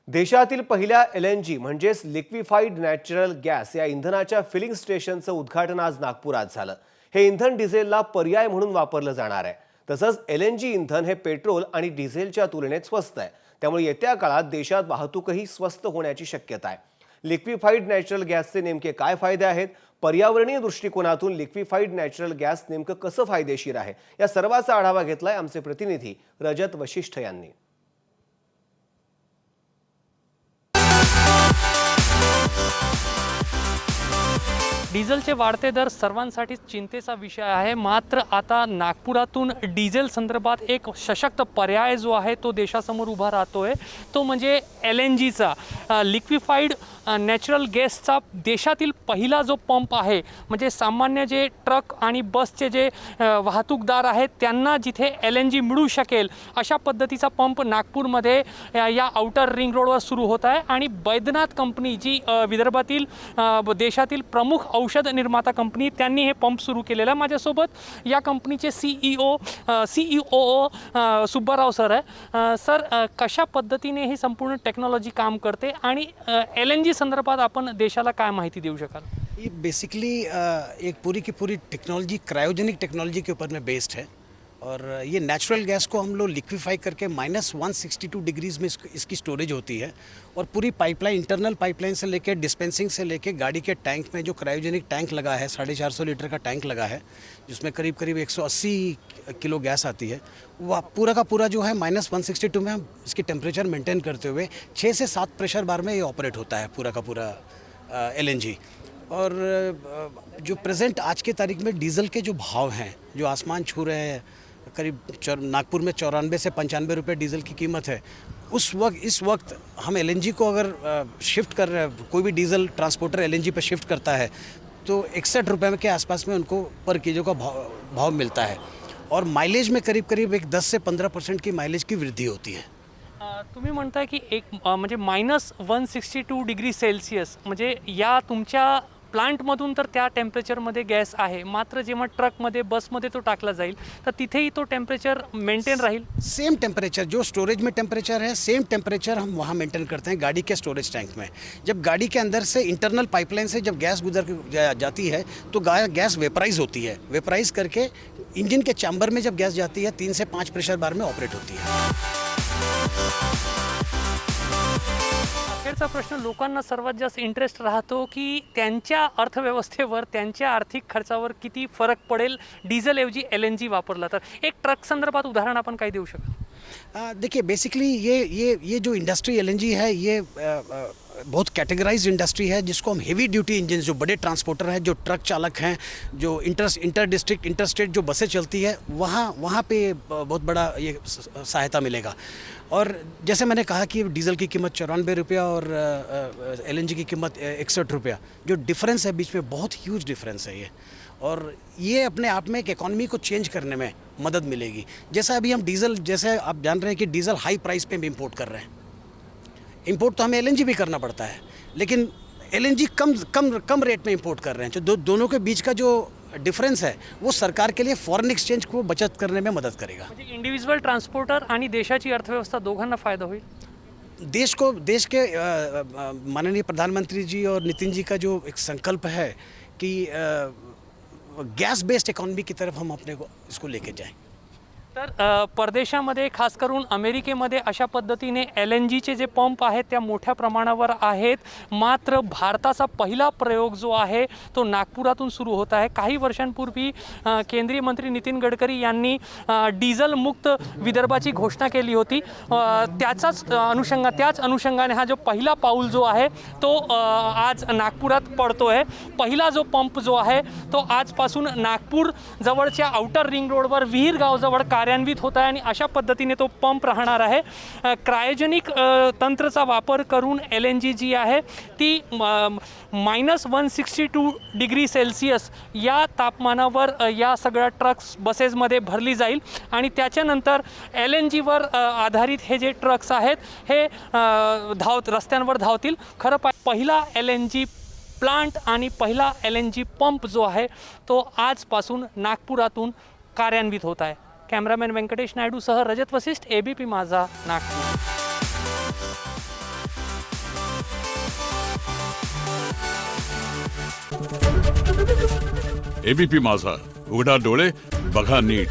देशातील पहिल्या LNG म्हणजेच लिक्विफाईड नॅचरल गॅस या इंधनाच्या फिलिंग स्टेशनचं उद्घाटन आज नागपुरात झालं। हे इंधन डिझेलला पर्याय म्हणून वापरलं जाणार आहे। तसंच LNG इंधन हे पेट्रोल आणि डिझेलच्या तुलनेत स्वस्त आहे, त्यामुळे येत्या काळात देशात वाहतूकही स्वस्त होण्याची शक्यता आहे। लिक्विफाईड नॅचरल गॅसचे नेमके काय फायदे आहेत, पर्यावरणीय दृष्टिकोनातून लिक्विफाईड नॅचरल गॅस नेमकं कसं फायदेशीर आहे, या सर्वाचा आढावा घेतलाय आमचे प्रतिनिधी रजत वशिष्ठ यांनी। डिझेलचे वाढते दर सर्वांसाठीच चिंतेचा विषय आहे। मात्र आता नागपुरातून डिझेल संदर्भात एक सशक्त पर्याय जो आहे तो देशासमोर उभा राहतोय, तो म्हणजे LNGचा लिक्विफाईड नॅचरल गॅसचा देशातील पहिला जो पंप आहे। म्हणजे सामान्य जे ट्रक आणि बसचे जे वाहतूकदार आहेत त्यांना जिथे LNG मिळू शकेल अशा पद्धतीचा पंप नागपूरमध्ये या आउटर रिंग रोडवर सुरू होत आहे। आणि बैद्यनाथ कंपनी जी विदर्भातील देशातील प्रमुख औषध निर्माता कंपनी, त्यांनी हे पंप सुरू केलेला। माझ्यासोबत या कंपनीचे CEO सुब्बाराव सर आहे। सर, कशा पद्धतीने ही संपूर्ण टेक्नॉलॉजी काम करते आणि LNG संदर्भात आपण देशाला काय माहिती देऊ शकाल? ये बेसिकली एक पूरी की पूरी टेक्नोलॉजी क्रायोजेनिक टेक्नोलॉजी के ऊपर में बेस्ड है। और ये नेचुरल गैस को हम लोग लिक्विफाई करके -162 डिग्रीज़ में इसकी स्टोरेज होती है। और पूरी पाइपलाइन, इंटरनल पाइपलाइन से लेके डिस्पेंसिंग से लेके गाड़ी के टैंक में जो क्रायोजेनिक टैंक लगा है, 450 लीटर का टैंक लगा है, जिसमें करीब करीब 180 किलो गैस आती है। वह पूरा का पूरा जो है -162 में हम इसकी टेम्परेचर मेंटेन करते हुए 6 से 7 प्रेशर बार में ये ऑपरेट होता है पूरा का पूरा LNG। और जो प्रेजेंट आज के तारीख में डीजल के जो भाव हैं, जो आसमान छू रहे हैं, करीब नागपुर में 94 से 95 रुपये डीजल की कीमत है। इस वक्त हम LNG को अगर शिफ्ट कर रहे हैं, कोई भी डीजल ट्रांसपोर्टर LNG पे शिफ्ट करता है तो 61 रुपये के आसपास में उनको पर किलो का भाव मिलता है। और माइलेज में करीब करीब एक 10 से 15% की माइलेज की वृद्धि होती है। तुम्ही म्हणताय की एक म्हणजे -162 डिग्री सेल्सियस, म्हणजे या तुमच्या प्लांटमधून तर त्या टेम्परेचरमध्ये गॅस आहे, मात्र जेव्हा ट्रकमध्ये बसमध्ये तो टाकला जाईल तर तिथेही तो टेम्परेचर मेंटेन राहील? सेम टेम्परेचर जो स्टोरेज में टेम्परेचर है, सेम टेम्परेचर हम वहाँ मेंटेन करते हैं गाड़ी के स्टोरेज टैंक में। जब गाड़ी के अंदर से इंटरनल पाइपलाइन से जब गैस गुजर जाती है तो गैस वेपराइज होती है। वेपराइज करके इंजन के चैम्बर में जब गैस जाती है 3 से 5 प्रेशर बार में ऑपरेट होती है। अखेरचा प्रश्न लोकांना सर्वात जास्त इंटरेस्ट राहतो की त्यांच्या अर्थव्यवस्थेवर, त्यांच्या आर्थिक खर्चावर किती फरक पडेल डिझेलऐवजी LNG वापरला तर। एक ट्रक संदर्भात उदाहरण आपण काय देऊ शकाल? देखिए, बेसिकली ये जो इंडस्ट्री LNG है, ये बहुत कैटेगराइज्ड इंडस्ट्री है, जिसको हम हेवी ड्यूटी इंजन, जो बड़े ट्रांसपोर्टर हैं, जो ट्रक चालक हैं, जो इंटर डिस्ट्रिक्ट इंटरस्टेट जो बसें चलती है, वहाँ पे बहुत बड़ा ये सहायता मिलेगा। और जैसे मैंने कहा कि डीजल की कीमत 94 रुपया और LNG की कीमत 61 रुपया, जो डिफरेंस है बीच में, बहुत ह्यूज डिफरेंस है ये। और ये अपने आप में एक इकॉनमी को चेंज करने में मदद मिलेगी। जैसा अभी हम डीज़ल, जैसे आप जान रहे हैं कि डीज़ल हाई प्राइस पे भी इम्पोर्ट कर रहे हैं। इम्पोर्ट तो हमें LNG भी करना पड़ता है, लेकिन LNG कम रेट में इम्पोर्ट कर रहे हैं। जो दोनों के बीच का जो डिफरेंस है वो सरकार के लिए फॉरेन एक्सचेंज को बचत करने में मदद करेगा। म्हणजे इंडिव्हिज्युअल ट्रान्सपोर्टर आणि देशाची अर्थव्यवस्था दोघांना फायदा होईल। देश के माननीय प्रधानमंत्री जी और नितिन जी का जो एक संकल्प है कि गैस बेस्ड इकॉनमी की तरफ हम अपने को इसको लेके जाएं। तर परदेशामध्ये, खास करून अमेरिकेमध्ये अशा पद्धतीने LNGचे जे पंप आहेत त्या मोठ्या प्रमाणावर आहेत। मात्र भारताचा पहिला प्रयोग जो आहे तो नागपुरातून सुरू होत आहे। काही वर्षांपूर्वी केंद्रीय मंत्री नितीन गडकरी यांनी डिझेल मुक्त विदर्भाची घोषणा केली होती। त्याच अनुषंगाने हा जो पहिला पाऊल जो आहे तो आज नागपुरात पडतोय। पहिला जो पंप जो आहे तो आजपासून नागपूर जवळच्या आउटर रिंग रोडवर विहीर गावजवळ कार्यान्वित होता है। आणि अशा पद्धतीने तो पंप राहणार आहे। क्रायोजेनिक तंत्रचा वापर करून LNG जी आहे ती -162 डिग्री सेल्सियस या तापमानावर या सगळ्या ट्रक्स, बसेसमध्ये भरली जाईल। आणि त्याच्यानंतर LNG वर आधारित हे जे ट्रक्स आहेत हे रस्त्यांवर धावतील। खरं पहिला LNG प्लांट आणि पहिला LNG पंप जो आहे तो आजपासून नागपुरातून कार्यान्वित होत आहे। कॅमेरामॅन वेंकटेश नायडू सह रजत वशिष्ठ, ABP माझा, नागपूर। एबीपी माझा, उघडा डोळे बघा नीट.